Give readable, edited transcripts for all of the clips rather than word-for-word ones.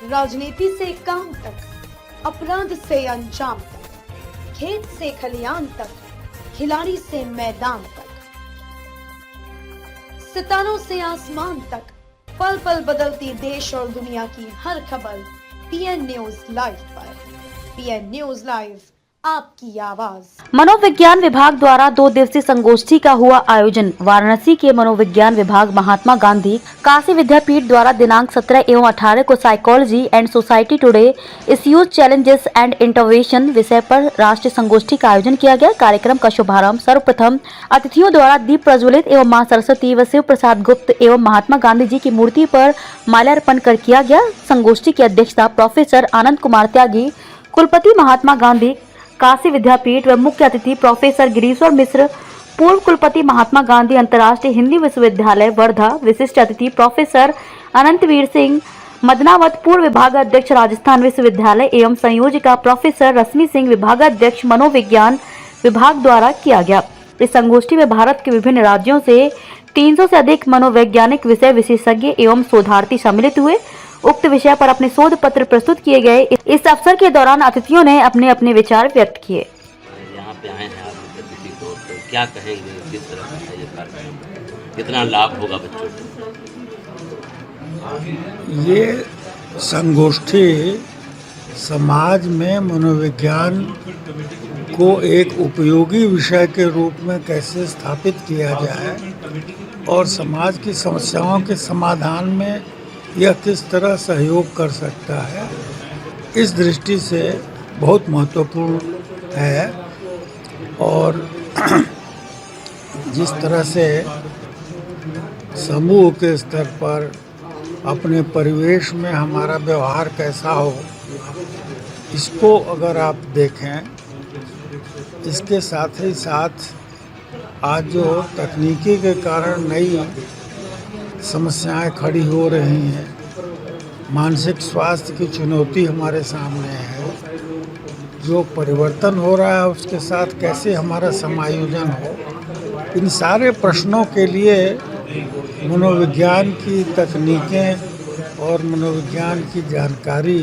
राजनीति से काम तक, अपराध से अंजाम तक, खेत से खलियान तक, खिलाड़ी से मैदान तक, सितारों से आसमान तक, पल पल बदलती देश और दुनिया की हर खबर पीएन न्यूज लाइव पर। पीएन न्यूज लाइव, आपकी आवाज। मनोविज्ञान विभाग द्वारा 2 दिवसीय संगोष्ठी का हुआ आयोजन। वाराणसी के मनोविज्ञान विभाग महात्मा गांधी काशी विद्यापीठ द्वारा दिनांक 17 एवं 18 को psychology and society today issues challenges and intervention विषय पर राष्ट्रीय संगोष्ठी का आयोजन किया गया। कार्यक्रम का शुभारंभ सर्वप्रथम अतिथियों द्वारा दीप प्रज्वलित एवं मां सरस्वती व शिव प्रसाद गुप्त एवं महात्मा गांधी जी की मूर्ति पर माल्यार्पण कर किया गया। संगोष्ठी की अध्यक्षता प्रोफेसर आनंद कुमार त्यागी, कुलपति महात्मा गांधी काशी विद्यापीठ व मुख्य अतिथि प्रोफेसर गिरीश्वर मिश्र, पूर्व कुलपति महात्मा गांधी अंतर्राष्ट्रीय हिंदी विश्वविद्यालय वर्धा, विशिष्ट अतिथि प्रोफेसर अनंतवीर सिंह मदनावत, पूर्व विभागाध्यक्ष राजस्थान विश्वविद्यालय एवं संयोजिका प्रोफेसर रश्मि सिंह, विभागाध्यक्ष मनोविज्ञान विभाग द्वारा किया गया। इस संगोष्ठी में भारत के विभिन्न राज्यों से 300 से अधिक मनोवैज्ञानिक विषय विशेषज्ञ एवं शोधार्थी सम्मिलित हुए। उक्त विषय पर अपने शोध पत्र प्रस्तुत किए गए। इस अवसर के दौरान अतिथियों ने अपने अपने विचार व्यक्त किए। यहाँ पे आए हैं आप अतिथि तौर पर, क्या कहेंगे, किस तरह का है ये कार्यक्रम, कितना लाभ होगा बच्चों को? ये संगोष्ठी समाज में मनोविज्ञान को एक उपयोगी विषय के रूप में कैसे स्थापित किया जाए और समाज की समस्याओं के समाधान में यह किस तरह सहयोग कर सकता है, इस दृष्टि से बहुत महत्वपूर्ण है। और जिस तरह से समूह के स्तर पर अपने परिवेश में हमारा व्यवहार कैसा हो, इसको अगर आप देखें, इसके साथ ही साथ आज जो तकनीकी के कारण नई समस्याएं खड़ी हो रही हैं, मानसिक स्वास्थ्य की चुनौती हमारे सामने है, जो परिवर्तन हो रहा है उसके साथ कैसे हमारा समायोजन हो, इन सारे प्रश्नों के लिए मनोविज्ञान की तकनीकें और मनोविज्ञान की जानकारी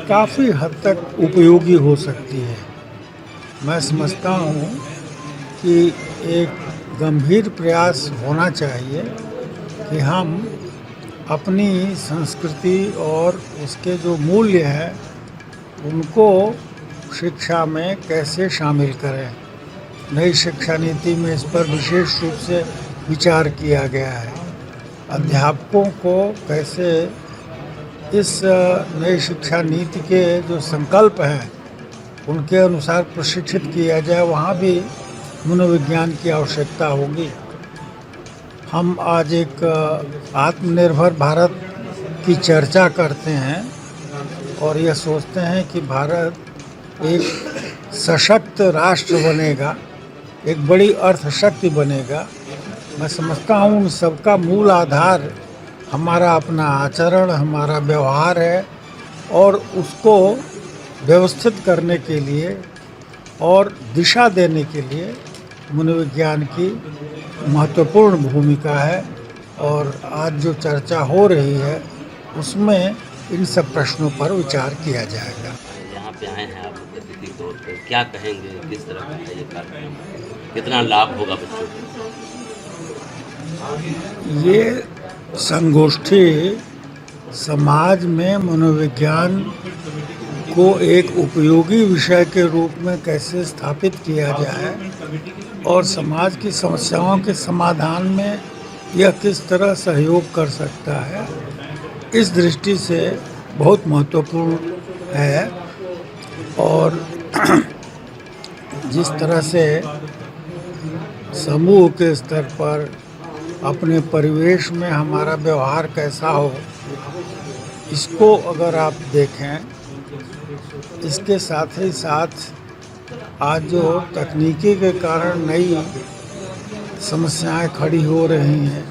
काफ़ी हद तक उपयोगी हो सकती है। मैं समझता हूँ कि एक गंभीर प्रयास होना चाहिए कि हम अपनी संस्कृति और उसके जो मूल्य हैं उनको शिक्षा में कैसे शामिल करें। नई शिक्षा नीति में इस पर विशेष रूप से विचार किया गया है। अध्यापकों को कैसे इस नई शिक्षा नीति के जो संकल्प हैं उनके अनुसार प्रशिक्षित किया जाए, वहाँ भी मनोविज्ञान की आवश्यकता होगी। हम आज एक आत्मनिर्भर भारत की चर्चा करते हैं और यह सोचते हैं कि भारत एक सशक्त राष्ट्र बनेगा, एक बड़ी अर्थशक्ति बनेगा। मैं समझता हूँ सबका मूल आधार हमारा अपना आचरण, हमारा व्यवहार है और उसको व्यवस्थित करने के लिए और दिशा देने के लिए मनोविज्ञान की महत्वपूर्ण भूमिका है। और आज जो चर्चा हो रही है उसमें इन सब प्रश्नों पर विचार किया जाएगा। यहाँ पे आए हैं आप अतिथि तौर पर, क्या कहेंगे, किस तरह का है ये कार्यक्रम, कितना लाभ होगा बच्चों को? ये संगोष्ठी समाज में मनोविज्ञान को एक उपयोगी विषय के रूप में कैसे स्थापित किया जाए और समाज की समस्याओं के समाधान में यह किस तरह सहयोग कर सकता है, इस दृष्टि से बहुत महत्वपूर्ण है। और जिस तरह से समूह के स्तर पर अपने परिवेश में हमारा व्यवहार कैसा हो, इसको अगर आप देखें, इसके साथ ही साथ आज जो तकनीकी के कारण नई समस्याएं खड़ी हो रही हैं,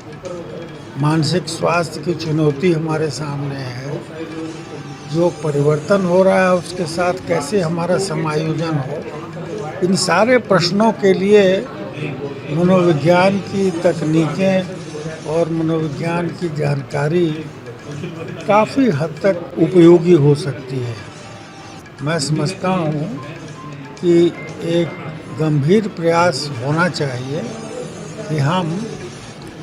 मानसिक स्वास्थ्य की चुनौती हमारे सामने है, जो परिवर्तन हो रहा है उसके साथ कैसे हमारा समायोजन हो, इन सारे प्रश्नों के लिए मनोविज्ञान की तकनीकें और मनोविज्ञान की जानकारी काफ़ी हद तक उपयोगी हो सकती है। मैं समझता हूँ कि एक गंभीर प्रयास होना चाहिए कि हम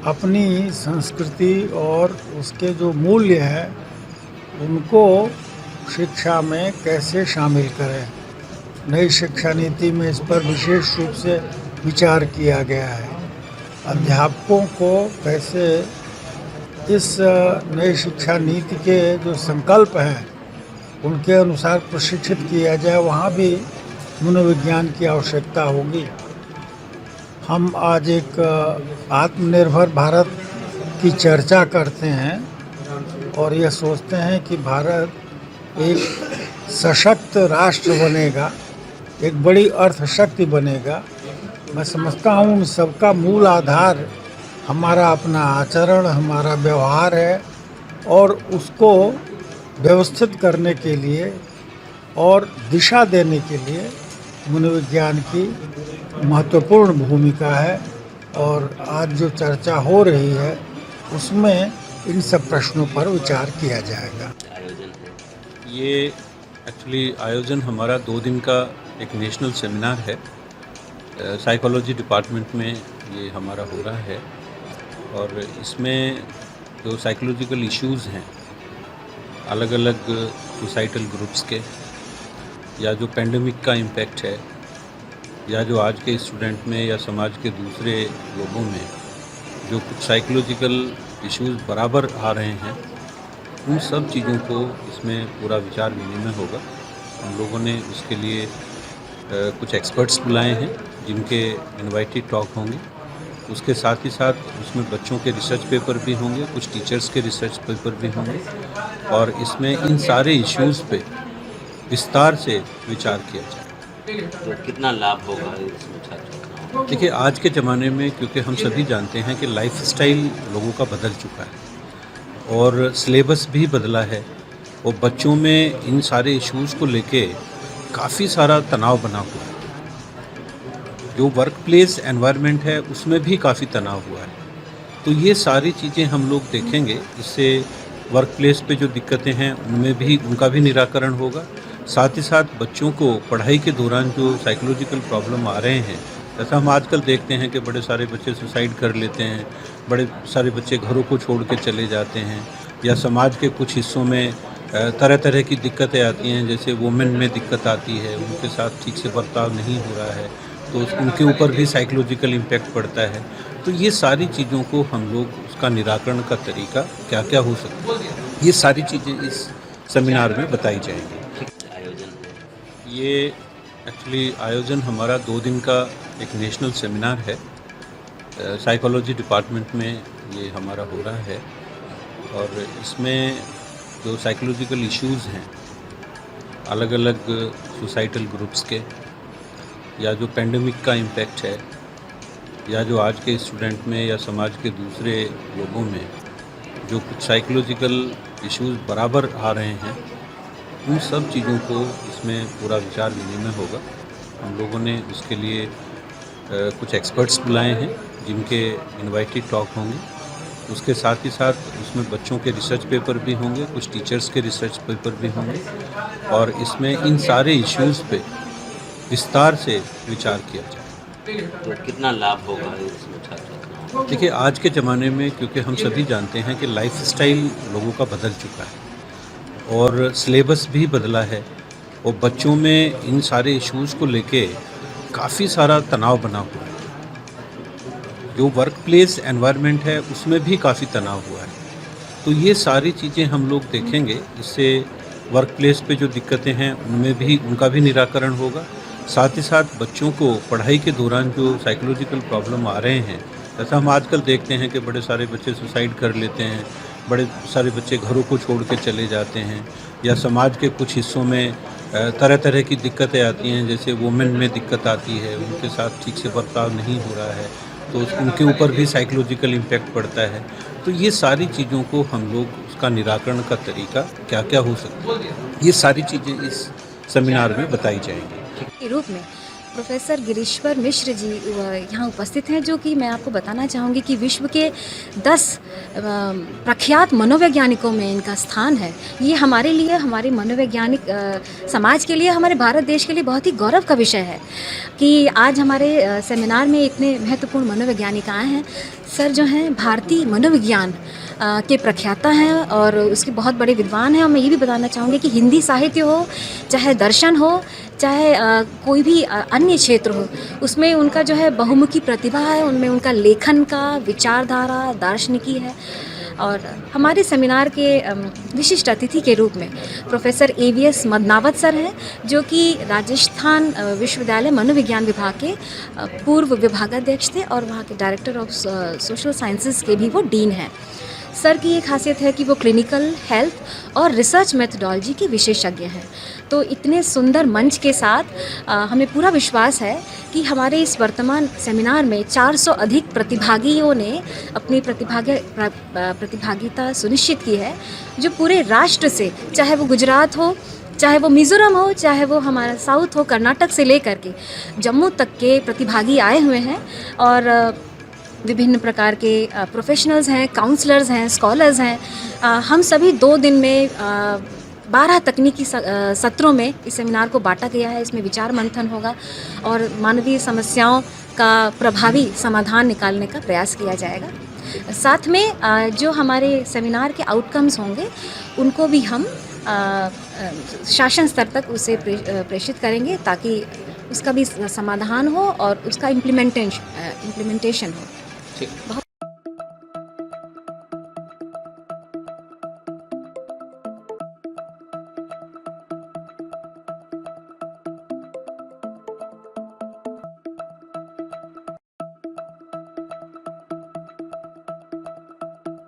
अपनी संस्कृति और उसके जो मूल्य हैं उनको शिक्षा में कैसे शामिल करें। नई शिक्षा नीति में इस पर विशेष रूप से विचार किया गया है। अध्यापकों को कैसे इस नई शिक्षा नीति के जो संकल्प हैं उनके अनुसार प्रशिक्षित किया जाए, वहाँ भी मनोविज्ञान की आवश्यकता होगी। हम आज एक आत्मनिर्भर भारत की चर्चा करते हैं और यह सोचते हैं कि भारत एक सशक्त राष्ट्र बनेगा, एक बड़ी अर्थशक्ति बनेगा। मैं समझता हूँ उन सबका मूल आधार हमारा अपना आचरण, हमारा व्यवहार है और उसको व्यवस्थित करने के लिए और दिशा देने के लिए मनोविज्ञान की महत्वपूर्ण भूमिका है। और आज जो चर्चा हो रही है उसमें इन सब प्रश्नों पर विचार किया जाएगा। ये एक्चुअली आयोजन हमारा 2 दिन का एक नेशनल सेमिनार है। साइकोलॉजी डिपार्टमेंट में ये हमारा हो रहा है और इसमें जो साइकोलॉजिकल इश्यूज़ हैं अलग अलग सोसाइटल ग्रुप्स के, या जो पेंडेमिक का इम्पैक्ट है, या जो आज के स्टूडेंट में या समाज के दूसरे लोगों में जो कुछ साइकोलॉजिकल इश्यूज़ बराबर आ रहे हैं, उन सब चीज़ों को इसमें पूरा विचार विनिमय होगा। हम लोगों ने उसके लिए कुछ एक्सपर्ट्स बुलाए हैं जिनके इनवाइटेड टॉक होंगे। उसके साथ ही साथ उसमें बच्चों के रिसर्च पेपर भी होंगे, कुछ टीचर्स के रिसर्च पेपर भी होंगे और इसमें इन सारे इश्यूज़ पे विस्तार से विचार किया जाए। तो कितना लाभ होगा इसमें छात्रों को? देखिए, आज के ज़माने में क्योंकि हम सभी जानते हैं कि लाइफस्टाइल लोगों का बदल चुका है और सिलेबस भी बदला है और बच्चों में इन सारे इश्यूज़ को लेके काफ़ी सारा तनाव बना हुआ है। जो वर्क प्लेस एनवायरनमेंट है उसमें भी काफ़ी तनाव हुआ है। तो ये सारी चीज़ें हम लोग देखेंगे, इससे वर्क प्लेस पे जो दिक्कतें हैं उनमें भी उनका भी निराकरण होगा। साथ ही साथ बच्चों को पढ़ाई के दौरान जो साइकोलॉजिकल प्रॉब्लम आ रहे हैं, जैसा हम आजकल देखते हैं कि बड़े सारे बच्चे सुसाइड कर लेते हैं, बड़े सारे बच्चे घरों को छोड़ के चले जाते हैं, या समाज के कुछ हिस्सों में तरह तरह की दिक्कतें आती हैं, जैसे वुमेन में दिक्कत आती है, उनके साथ ठीक से बर्ताव नहीं हो रहा है, तो उनके ऊपर भी साइकोलॉजिकल इम्पैक्ट पड़ता है। तो ये सारी चीज़ों को हम लोग उसका निराकरण का तरीका क्या क्या हो सकता है, ये सारी चीज़ें इस सेमिनार में बताई जाएंगी। ये एक्चुअली आयोजन हमारा 2 दिन का एक नेशनल सेमिनार है। साइकोलॉजी डिपार्टमेंट में ये हमारा हो रहा है और इसमें जो साइकोलॉजिकल इश्यूज़ हैं अलग अलग सोसाइटल ग्रुप्स के, या जो पेंडेमिक का इम्पैक्ट है, या जो आज के स्टूडेंट में या समाज के दूसरे लोगों में जो कुछ साइकोलॉजिकल इश्यूज़ बराबर आ रहे हैं, उन सब चीज़ों को इसमें पूरा विचार विनिमय होगा। हम लोगों ने उसके लिए कुछ एक्सपर्ट्स बुलाए हैं जिनके इनवाइटेड टॉक होंगे। उसके साथ ही साथ उसमें बच्चों के रिसर्च पेपर भी होंगे, कुछ टीचर्स के रिसर्च पेपर भी होंगे और इसमें इन सारे इश्यूज़ पे विस्तार से विचार किया जाए। तो कितना लाभ होगा इसमें छात्रों को? देखिए, आज के ज़माने में क्योंकि हम सभी जानते हैं कि लाइफस्टाइल लोगों का बदल चुका है और सिलेबस भी बदला है और बच्चों में इन सारे इश्यूज़ को लेके काफ़ी सारा तनाव बना हुआ है। जो वर्क प्लेस एनवायरनमेंट है उसमें भी काफ़ी तनाव हुआ है। तो ये सारी चीज़ें हम लोग देखेंगे, इससे वर्क प्लेस पे जो दिक्कतें हैं उनमें भी उनका भी निराकरण होगा। साथ ही साथ बच्चों को पढ़ाई के दौरान जो साइकोलॉजिकल प्रॉब्लम आ रहे हैं, जैसा हम आजकल देखते हैं कि बड़े सारे बच्चे सुसाइड कर लेते हैं, बड़े सारे बच्चे घरों को छोड़ के चले जाते हैं, या समाज के कुछ हिस्सों में तरह तरह की दिक्कतें आती हैं, जैसे वुमेन में दिक्कत आती है, उनके साथ ठीक से बर्ताव नहीं हो रहा है, तो उनके ऊपर भी साइकोलॉजिकल इम्पैक्ट पड़ता है। तो ये सारी चीज़ों को हम लोग उसका निराकरण का तरीका क्या क्या हो सकता है, ये सारी चीज़ें इस सेमिनार में बताई जाएंगी। के रूप में प्रोफेसर गिरीश्वर मिश्र जी यहाँ उपस्थित हैं, जो कि मैं आपको बताना चाहूँगी कि विश्व के 10 प्रख्यात मनोवैज्ञानिकों में इनका स्थान है। ये हमारे लिए, हमारे मनोवैज्ञानिक समाज के लिए, हमारे भारत देश के लिए बहुत ही गौरव का विषय है कि आज हमारे सेमिनार में इतने महत्वपूर्ण मनोवैज्ञानिक आए हैं। सर जो हैं भारतीय मनोविज्ञान के प्रख्याता हैं और उसके बहुत बड़े विद्वान हैं। और मैं ये भी बताना चाहूँगी कि हिंदी साहित्य हो, चाहे दर्शन हो, चाहे कोई भी अन्य क्षेत्र हो, उसमें उनका जो है बहुमुखी प्रतिभा है, उनमें उनका लेखन का विचारधारा, दार्शनिकी है। और हमारे सेमिनार के विशिष्ट अतिथि के रूप में प्रोफेसर AVS मदनावत सर हैं, जो कि राजस्थान विश्वविद्यालय मनोविज्ञान विभाग के पूर्व विभागाध्यक्ष थे और वहाँ के डायरेक्टर ऑफ सोशल साइंसेज के भी वो डीन हैं। सर की ये खासियत है कि वो क्लिनिकल, हेल्थ और रिसर्च मेथडोलॉजी के विशेषज्ञ हैं। तो इतने सुंदर मंच के साथ हमें पूरा विश्वास है कि हमारे इस वर्तमान सेमिनार में 400 अधिक प्रतिभागियों ने अपनी प्रतिभागिता सुनिश्चित की है, जो पूरे राष्ट्र से, चाहे वो गुजरात हो, चाहे वो मिज़ोरम हो, चाहे वो हमारा साउथ हो, कर्नाटक से लेकर के जम्मू तक के प्रतिभागी आए हुए हैं। और विभिन्न प्रकार के प्रोफेशनल्स हैं, काउंसलर्स हैं, स्कॉलर्स हैं। हम सभी 2 दिन में 12 तकनीकी सत्रों में इस सेमिनार को बांटा गया है। इसमें विचार मंथन होगा और मानवीय समस्याओं का प्रभावी समाधान निकालने का प्रयास किया जाएगा। साथ में जो हमारे सेमिनार के आउटकम्स होंगे, उनको भी हम शासन स्तर तक उसे प्रेषित करेंगे, ताकि उसका भी समाधान हो और उसका इम्प्लीमेंटेशन हो। ठीक।